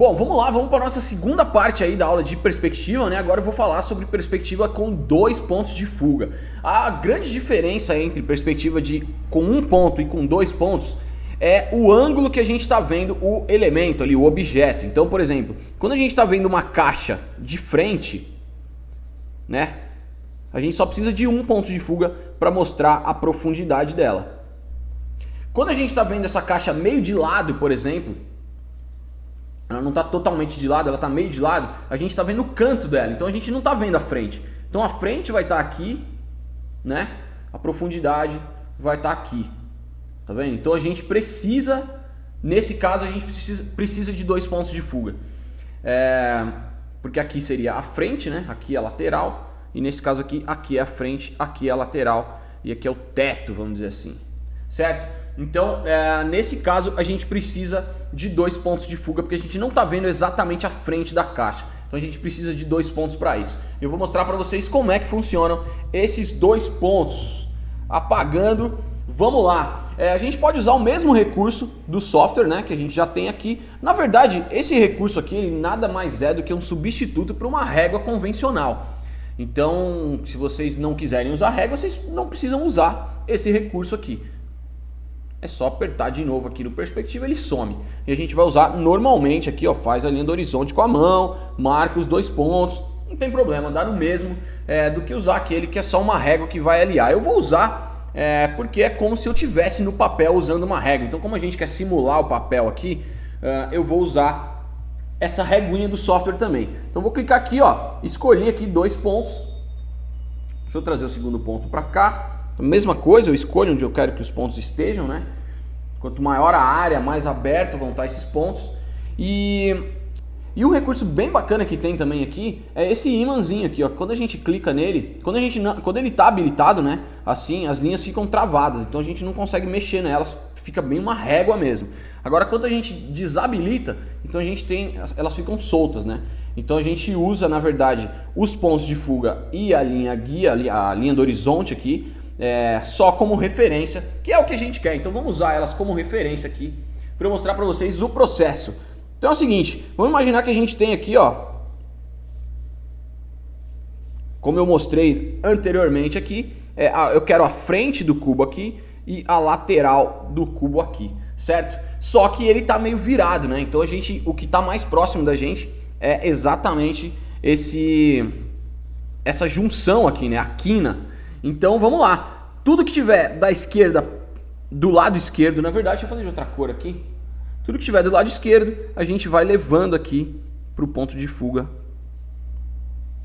Bom, vamos lá, vamos para a nossa segunda parte aí da aula de perspectiva, né? Agora eu vou falar sobre perspectiva com 2 pontos de fuga. A grande diferença entre perspectiva com 1 ponto e com 2 pontos é o ângulo que a gente está vendo o elemento ali, o objeto. Então, por exemplo, quando a gente está vendo uma caixa de frente, né? A gente só precisa de 1 ponto de fuga para mostrar a profundidade dela. Quando a gente está vendo essa caixa meio de lado, por exemplo, ela não está totalmente de lado, ela está meio de lado, a gente está vendo o canto dela, então a gente não está vendo a frente. Então a frente vai estar aqui, né? A profundidade vai estar aqui, tá vendo? Então a gente precisa, nesse caso a gente precisa de 2 pontos de fuga, porque aqui seria a frente, né? Aqui é a lateral, e nesse caso aqui é a frente, aqui é a lateral, e aqui é o teto, vamos dizer assim, certo? Então, nesse caso, a gente precisa de 2 pontos de fuga, porque a gente não está vendo exatamente a frente da caixa. Então, a gente precisa de 2 pontos para isso. Eu vou mostrar para vocês como é que funcionam esses 2 pontos. Apagando, vamos lá. A gente pode usar o mesmo recurso do software, né, que a gente já tem aqui. Na verdade, esse recurso aqui ele nada mais é do que um substituto para uma régua convencional. Então, se vocês não quiserem usar régua, vocês não precisam usar esse recurso aqui. É só apertar de novo aqui no perspectiva, ele some. E a gente vai usar normalmente aqui, ó, faz a linha do horizonte com a mão, marca os 2 pontos, não tem problema, dá no mesmo do que usar aquele que é só uma régua que vai aliar. Eu vou usar porque é como se eu tivesse no papel usando uma régua. Então, como a gente quer simular o papel aqui, eu vou usar essa reguinha do software também. Então, vou clicar aqui, ó, escolhi aqui 2 pontos. Deixa eu trazer o segundo ponto para cá. A mesma coisa, eu escolho onde eu quero que os pontos estejam, né? Quanto maior a área, mais aberto vão estar esses pontos. E um recurso bem bacana que tem também aqui é esse imãzinho aqui, ó. Quando a gente clica nele, quando ele está habilitado, né? Assim, as linhas ficam travadas, então a gente não consegue mexer nelas, fica bem uma régua mesmo. Agora, quando a gente desabilita, então a gente elas ficam soltas, né? Então a gente usa, na verdade, os pontos de fuga e a linha guia, a linha do horizonte aqui, só como referência, que é o que a gente quer. Então vamos usar elas como referência aqui para eu mostrar para vocês o processo. Então é o seguinte, vamos imaginar que a gente tem aqui, ó, como eu mostrei anteriormente aqui, eu quero a frente do cubo aqui e a lateral do cubo aqui, certo? Só que ele está meio virado, né? Então o que está mais próximo da gente é exatamente essa junção aqui, né? A quina. Então vamos lá. Tudo que tiver da esquerda, do lado esquerdo, na verdade, deixa eu fazer de outra cor aqui. Tudo que tiver do lado esquerdo, a gente vai levando aqui para o ponto de fuga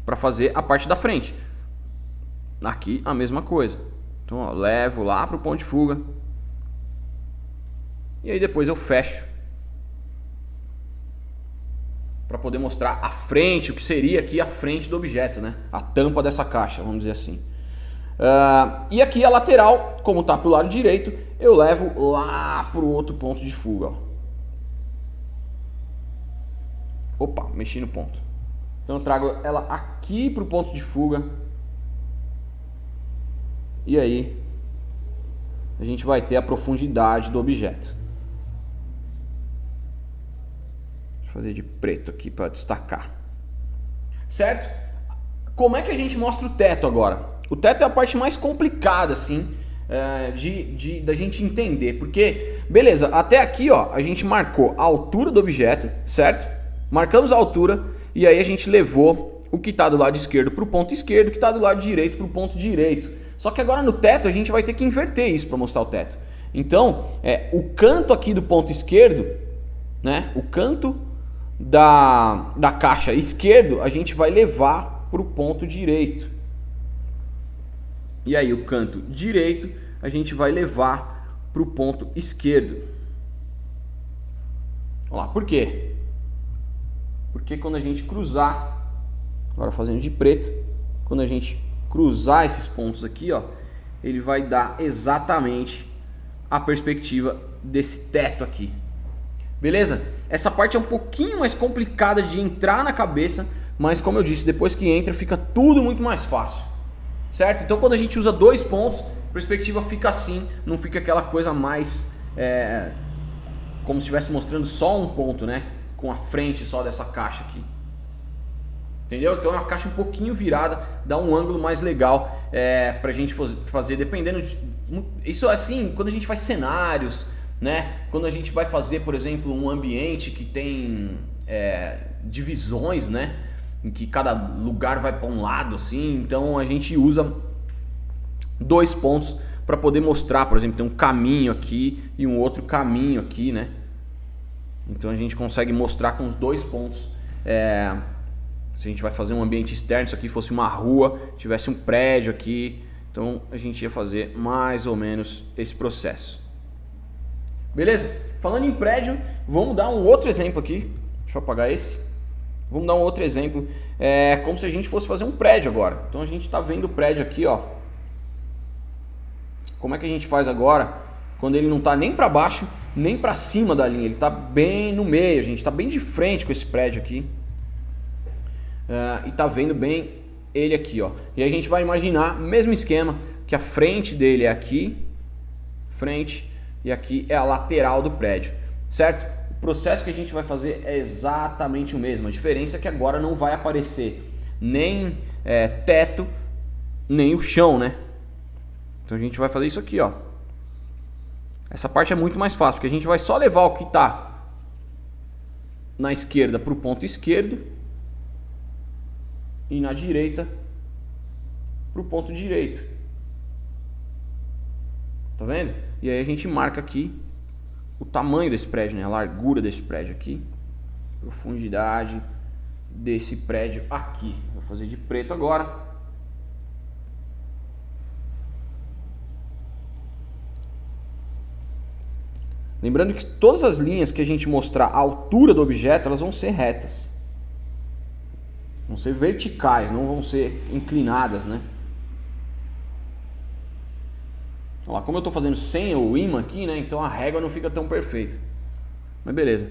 para fazer a parte da frente. Aqui a mesma coisa. Então, ó, levo lá para o ponto de fuga. E aí depois eu fecho para poder mostrar a frente, o que seria aqui a frente do objeto, né? A tampa dessa caixa, vamos dizer assim. E aqui a lateral, como está para o lado direito, eu levo lá para o outro ponto de fuga. Ó. Opa, mexi no ponto. Então eu trago ela aqui para o ponto de fuga. E aí a gente vai ter a profundidade do objeto. Deixa eu fazer de preto aqui para destacar. Certo? Como é que a gente mostra o teto agora? O teto é a parte mais complicada, assim, da gente entender. Porque, beleza, até aqui, ó, a gente marcou a altura do objeto, certo? Marcamos a altura e aí a gente levou o que está do lado esquerdo para o ponto esquerdo, o que está do lado direito para o ponto direito. Só que agora no teto a gente vai ter que inverter isso para mostrar o teto. Então, o canto aqui do ponto esquerdo, né? O canto da caixa esquerdo a gente vai levar para o ponto direito. E aí o canto direito a gente vai levar para o ponto esquerdo. Olha lá, por quê? Porque quando a gente cruzar, agora fazendo de preto, quando a gente cruzar esses pontos aqui, ó, ele vai dar exatamente a perspectiva desse teto aqui. Beleza? Essa parte é um pouquinho mais complicada de entrar na cabeça, mas como eu disse, depois que entra fica tudo muito mais fácil. Certo? Então quando a gente usa 2 pontos, a perspectiva fica assim, não fica aquela coisa mais como se estivesse mostrando só um ponto, né? com a frente só dessa caixa aqui. Entendeu? Então é uma caixa um pouquinho virada, dá um ângulo mais legal pra gente fazer, dependendo de... Isso assim, quando a gente faz cenários, né? Quando a gente vai fazer, por exemplo, um ambiente que tem divisões, né? Em que cada lugar vai para um lado, assim, então a gente usa 2 pontos para poder mostrar, por exemplo, tem um caminho aqui e um outro caminho aqui, né? Então a gente consegue mostrar com os 2 pontos. Se a gente vai fazer um ambiente externo, isso aqui fosse uma rua, tivesse um prédio aqui, então a gente ia fazer mais ou menos esse processo. Beleza? Falando em prédio, vamos dar um outro exemplo aqui. Deixa eu apagar esse. Vamos dar um outro exemplo. Como se a gente fosse fazer um prédio agora. Então a gente está vendo o prédio aqui, ó. Como é que a gente faz agora? Quando ele não está nem para baixo, nem para cima da linha. Ele está bem no meio. A gente está bem de frente com esse prédio aqui. E tá vendo bem ele aqui, ó. E aí a gente vai imaginar, mesmo esquema, que a frente dele é aqui, frente, e aqui é a lateral do prédio, certo? O processo que a gente vai fazer é exatamente o mesmo. A diferença é que agora não vai aparecer nem teto, nem o chão, né? Então a gente vai fazer isso aqui, ó. Essa parte é muito mais fácil, porque a gente vai só levar o que tá na esquerda para o ponto esquerdo e na direita para o ponto direito. Tá vendo? E aí a gente marca aqui o tamanho desse prédio, né? A largura desse prédio aqui, profundidade desse prédio aqui. Vou fazer de preto agora. Lembrando que todas as linhas que a gente mostrar a altura do objeto, elas vão ser retas. Vão ser verticais, não vão ser inclinadas, né? Olha lá, como eu estou fazendo sem o ímã aqui, né? Então a régua não fica tão perfeita. Mas beleza.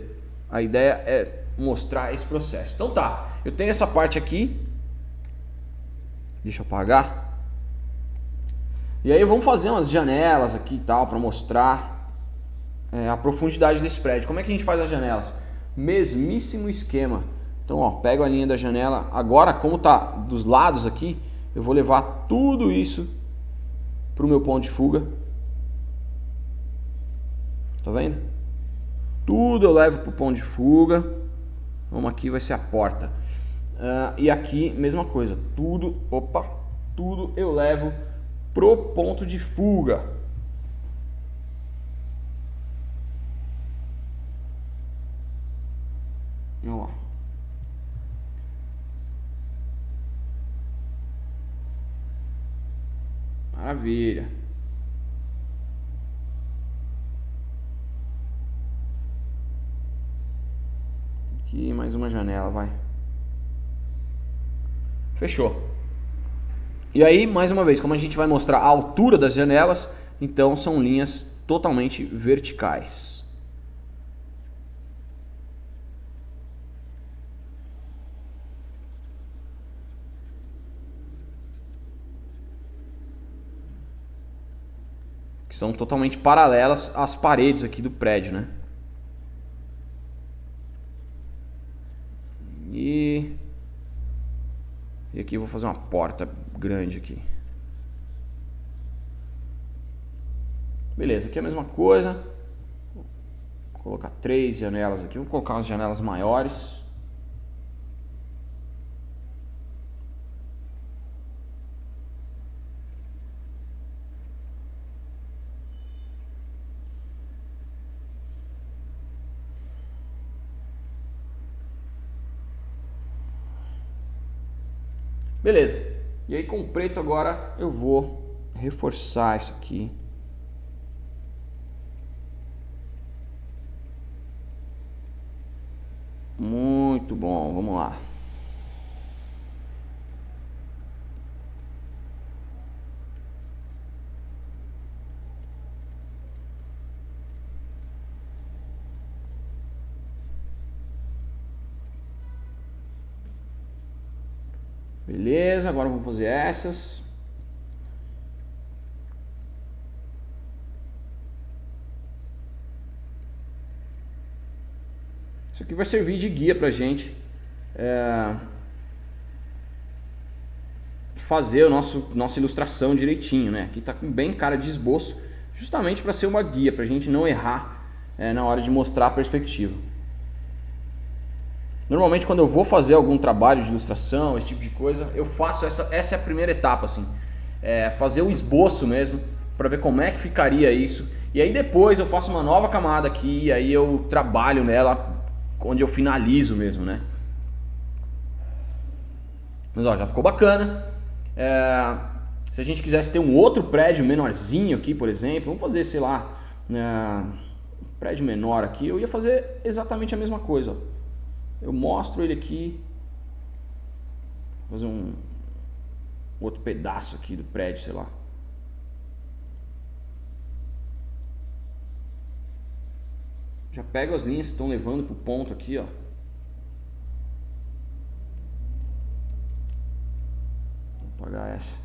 A ideia é mostrar esse processo. Então tá, eu tenho essa parte aqui. Deixa eu apagar. E aí vamos fazer umas janelas aqui e tal, para mostrar a profundidade desse prédio. Como é que a gente faz as janelas? Mesmíssimo esquema. Então, ó, pego a linha da janela. Agora, como tá dos lados aqui, eu vou levar tudo isso para o meu ponto de fuga. Tá vendo? Tudo eu levo para o ponto de fuga. Vamos aqui, vai ser a porta. E aqui, mesma coisa. Tudo eu levo pro ponto de fuga. Olha lá. Maravilha. Aqui mais uma janela, vai. Fechou. E aí, mais uma vez, como a gente vai mostrar a altura das janelas, então são linhas totalmente verticais. Que são totalmente paralelas às paredes aqui do prédio, né? E aqui eu vou fazer uma porta grande aqui. Beleza, aqui é a mesma coisa. Vou colocar 3 janelas aqui. Vou colocar umas janelas maiores. Beleza. E aí com o preto agora eu vou reforçar isso aqui. Muito bom, vamos lá. Beleza, agora vamos fazer essas. Isso aqui vai servir de guia pra gente fazer a nossa ilustração direitinho, né? Aqui tá com bem cara de esboço, justamente para ser uma guia, pra gente não errar na hora de mostrar a perspectiva. Normalmente quando eu vou fazer algum trabalho de ilustração, esse tipo de coisa, eu faço essa é a primeira etapa, assim, fazer o esboço mesmo, para ver como é que ficaria isso, e aí depois eu faço uma nova camada aqui, e aí eu trabalho nela, onde eu finalizo mesmo, né? Mas ó, já ficou bacana. Se a gente quisesse ter um outro prédio menorzinho aqui, por exemplo, vamos fazer, sei lá, um prédio menor aqui, eu ia fazer exatamente a mesma coisa, ó. Eu mostro ele aqui, fazer um outro pedaço aqui do prédio, sei lá. Já pego as linhas que estão levando para o ponto aqui, ó. Vou apagar essa.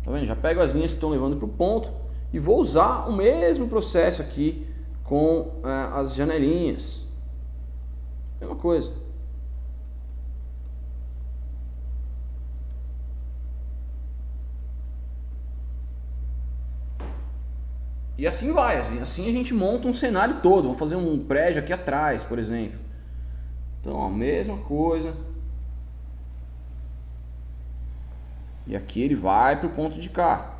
Tá vendo? Já pego as linhas que estão levando para o ponto e vou usar o mesmo processo aqui com as janelinhas. Mesma coisa. E assim vai, assim a gente monta um cenário todo. Vou fazer um prédio aqui atrás, por exemplo. Então, a mesma coisa. E aqui ele vai para o ponto de cá.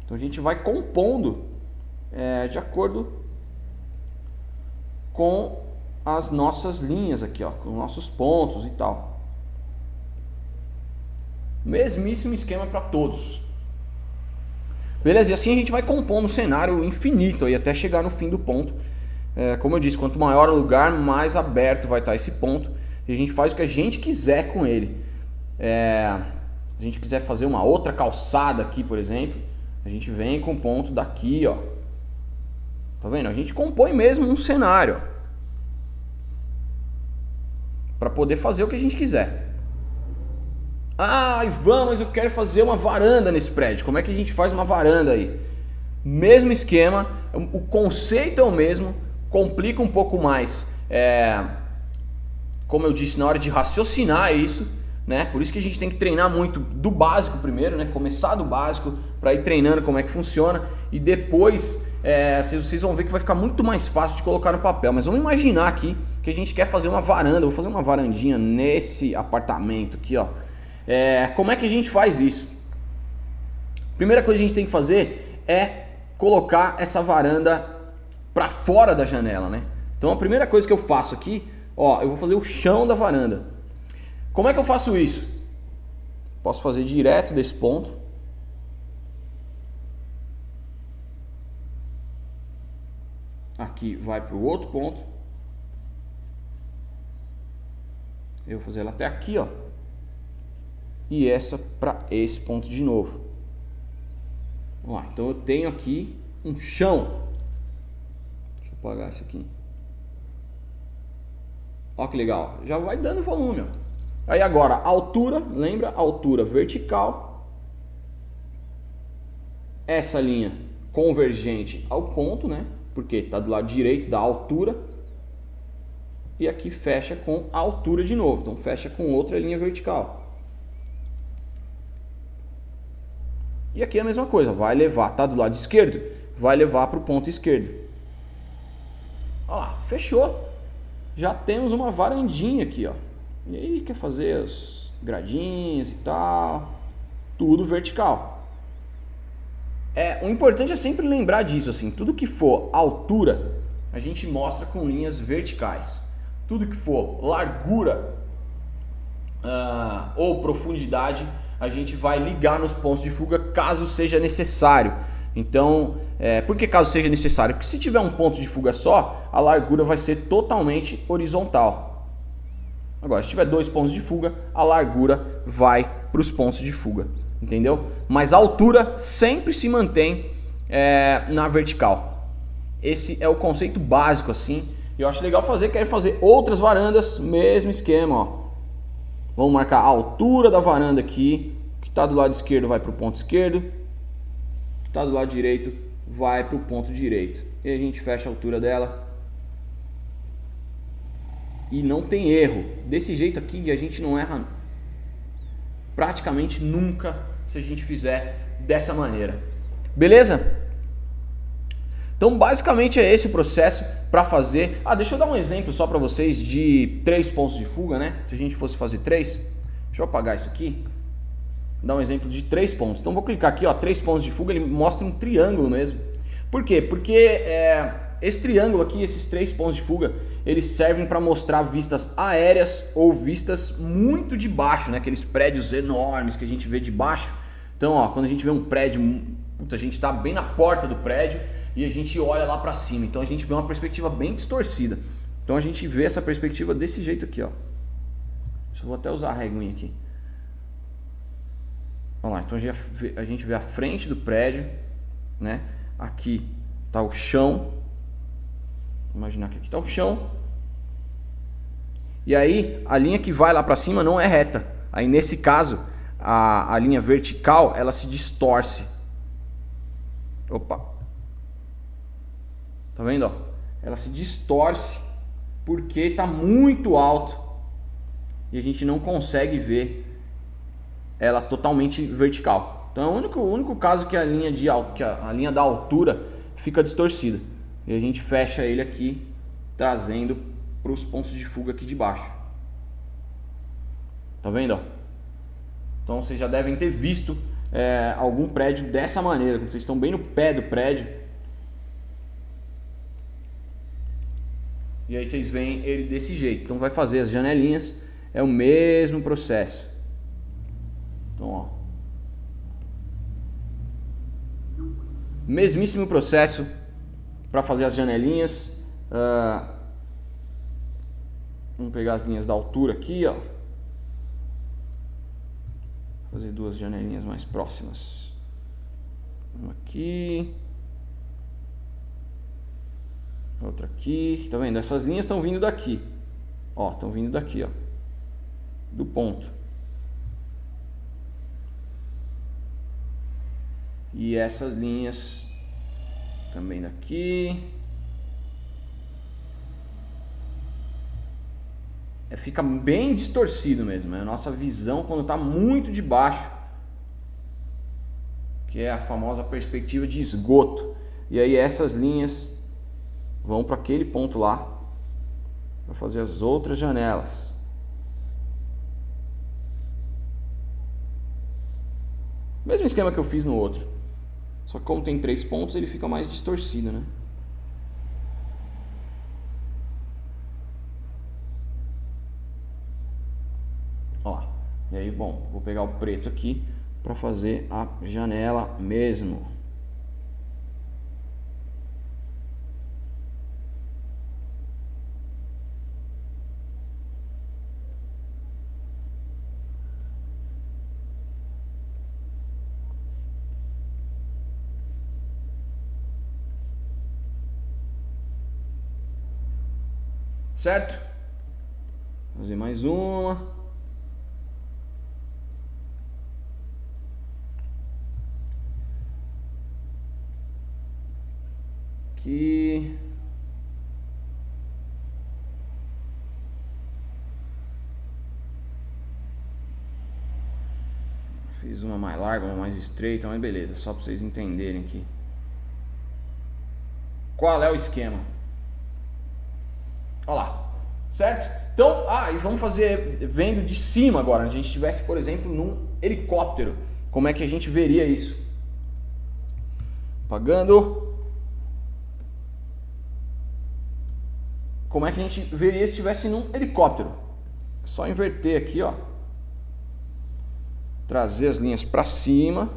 Então a gente vai compondo de acordo com as nossas linhas aqui, ó, com os nossos pontos e tal. Mesmíssimo esquema para todos. Beleza? E assim a gente vai compondo um cenário infinito aí até chegar no fim do ponto. Como eu disse, quanto maior o lugar, mais aberto vai estar esse ponto. E a gente faz o que a gente quiser com ele. Se a gente quiser fazer uma outra calçada aqui, por exemplo, a gente vem com o ponto daqui, ó. Tá vendo? A gente compõe mesmo um cenário para poder fazer o que a gente quiser. Ah, Ivan, mas eu quero fazer uma varanda nesse prédio. Como é que a gente faz uma varanda aí? Mesmo esquema, o conceito é o mesmo, complica um pouco mais. Como eu disse, na hora de raciocinar isso, né? Por isso que a gente tem que treinar muito do básico primeiro, né? Começar do básico para ir treinando como é que funciona e depois vocês vão ver que vai ficar muito mais fácil de colocar no papel. Mas vamos imaginar aqui que a gente quer fazer uma varanda. Eu vou fazer uma varandinha nesse apartamento aqui, ó. Como é que a gente faz isso? Primeira coisa que a gente tem que fazer é colocar essa varanda para fora da janela, né? Então a primeira coisa que eu faço aqui, ó, eu vou fazer o chão da varanda. Como é que eu faço isso? Posso fazer direto desse ponto. Aqui vai para o outro ponto. Eu vou fazer ela até aqui, ó. E essa para esse ponto de novo. Ó, então eu tenho aqui um chão. Deixa eu apagar isso aqui. Ó que legal. Já vai dando volume, ó. Aí agora, altura, lembra? Altura vertical. Essa linha convergente ao ponto, né? Porque está do lado direito da altura. E aqui fecha com a altura de novo. Então fecha com outra linha vertical. E aqui é a mesma coisa. Vai levar, tá do lado esquerdo? Vai levar para o ponto esquerdo. Ó lá, fechou. Já temos uma varandinha aqui, ó. E aí quer fazer as gradinhas e tal, tudo vertical. O importante é sempre lembrar disso, assim, tudo que for altura, a gente mostra com linhas verticais. Tudo que for largura ou profundidade, a gente vai ligar nos pontos de fuga caso seja necessário. Então, por que caso seja necessário? Porque se tiver um ponto de fuga só, a largura vai ser totalmente horizontal. Agora, se tiver dois pontos de fuga, a largura vai para os pontos de fuga, entendeu? Mas a altura sempre se mantém na vertical. Esse é o conceito básico, assim. Eu acho legal fazer, quero fazer outras varandas, mesmo esquema, ó. Vamos marcar a altura da varanda aqui, que está do lado esquerdo vai para o ponto esquerdo, está do lado direito, vai para o ponto direito. E a gente fecha a altura dela. E não tem erro. Desse jeito aqui a gente não erra praticamente nunca se a gente fizer dessa maneira. Beleza? Então basicamente é esse o processo para fazer. Deixa eu dar um exemplo só para vocês de 3 pontos de fuga, né? Se a gente fosse fazer 3, deixa eu apagar isso aqui. Dar um exemplo de 3 pontos. Então vou clicar aqui, ó, 3 pontos de fuga, ele mostra um triângulo mesmo. Por quê? Porque esse triângulo aqui, esses 3 pontos de fuga, eles servem para mostrar vistas aéreas ou vistas muito de baixo, né? Aqueles prédios enormes que a gente vê de baixo. Então, ó, quando a gente vê um prédio, a gente está bem na porta do prédio e a gente olha lá para cima. Então a gente vê uma perspectiva bem distorcida. Então a gente vê essa perspectiva desse jeito aqui, ó. Eu vou até usar a reguinha aqui. Vamos lá, então a gente vê a frente do prédio, né? Aqui está o chão. Imaginar que aqui está o chão. E aí a linha que vai lá para cima não é reta. Aí nesse caso a linha vertical ela se distorce. Opa. Tá vendo? Ó? Ela se distorce porque está muito alto e a gente não consegue ver ela totalmente vertical. Então é o único caso que a linha da altura fica distorcida. E a gente fecha ele aqui, trazendo para os pontos de fuga aqui de baixo. Tá vendo? Ó? Então vocês já devem ter visto algum prédio dessa maneira, quando vocês estão bem no pé do prédio. E aí vocês veem ele desse jeito. Então vai fazer as janelinhas, é o mesmo processo. Então, ó, mesmíssimo processo para fazer as janelinhas. Vamos pegar as linhas da altura aqui, ó. Fazer 2 janelinhas mais próximas. Uma aqui, outra aqui. Tá vendo? Essas linhas estão vindo daqui. Ó, estão vindo daqui, ó, do ponto. E essas linhas também daqui. Fica bem distorcido mesmo. É a nossa visão quando está muito de baixo, que é a famosa perspectiva de esgoto. E aí essas linhas vão para aquele ponto lá para fazer as outras janelas. Mesmo esquema que eu fiz no outro. Só que como tem 3 pontos, ele fica mais distorcido, né? Ó, e aí, bom, vou pegar o preto aqui para fazer a janela mesmo. Certo? Vou fazer mais uma. Aqui. Fiz uma mais larga, uma mais estreita, mas beleza, só para vocês entenderem aqui. Qual é o esquema? Olha lá, certo? Então, e vamos fazer vendo de cima agora. Se a gente estivesse, por exemplo, num helicóptero, como é que a gente veria isso? Apagando. Como é que a gente veria se estivesse num helicóptero? É só inverter aqui, ó. Trazer as linhas para cima.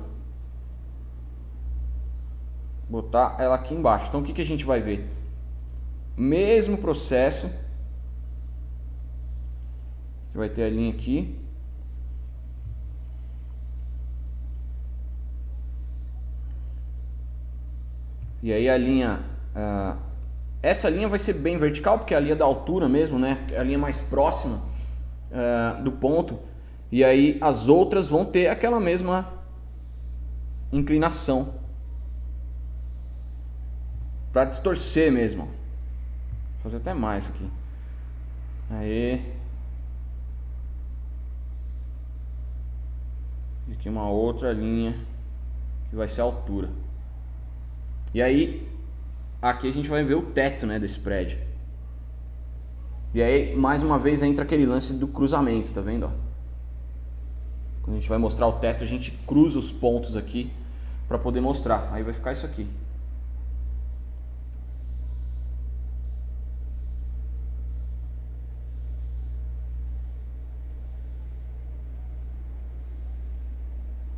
Botar ela aqui embaixo. Então o que a gente vai ver? Mesmo processo. Vai ter a linha aqui. E aí a linha... essa linha vai ser bem vertical, porque é a linha da altura mesmo, né? É a linha mais próxima do ponto. E aí as outras vão ter aquela mesma inclinação. pra distorcer mesmo. Vou fazer até mais aqui. Aí. E aqui uma outra linha que vai ser a altura. E aí, aqui a gente vai ver o teto, né, desse prédio. E aí, mais uma vez, entra aquele lance do cruzamento, tá vendo? Ó? Quando a gente vai mostrar o teto, a gente cruza os pontos aqui para poder mostrar. Aí vai ficar isso aqui.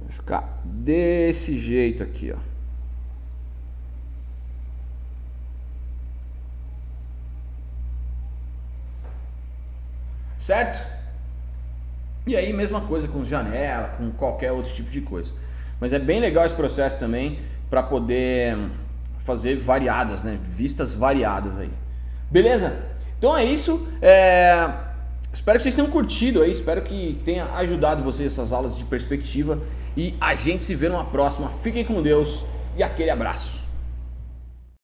Vai ficar desse jeito aqui, ó. Certo? E aí, mesma coisa com janela, com qualquer outro tipo de coisa. Mas é bem legal esse processo também para poder fazer variadas, né? Vistas variadas aí. Beleza? Então é isso. Espero que vocês tenham curtido aí. Espero que tenha ajudado vocês essas aulas de perspectiva. E a gente se vê numa próxima. Fiquem com Deus e aquele abraço.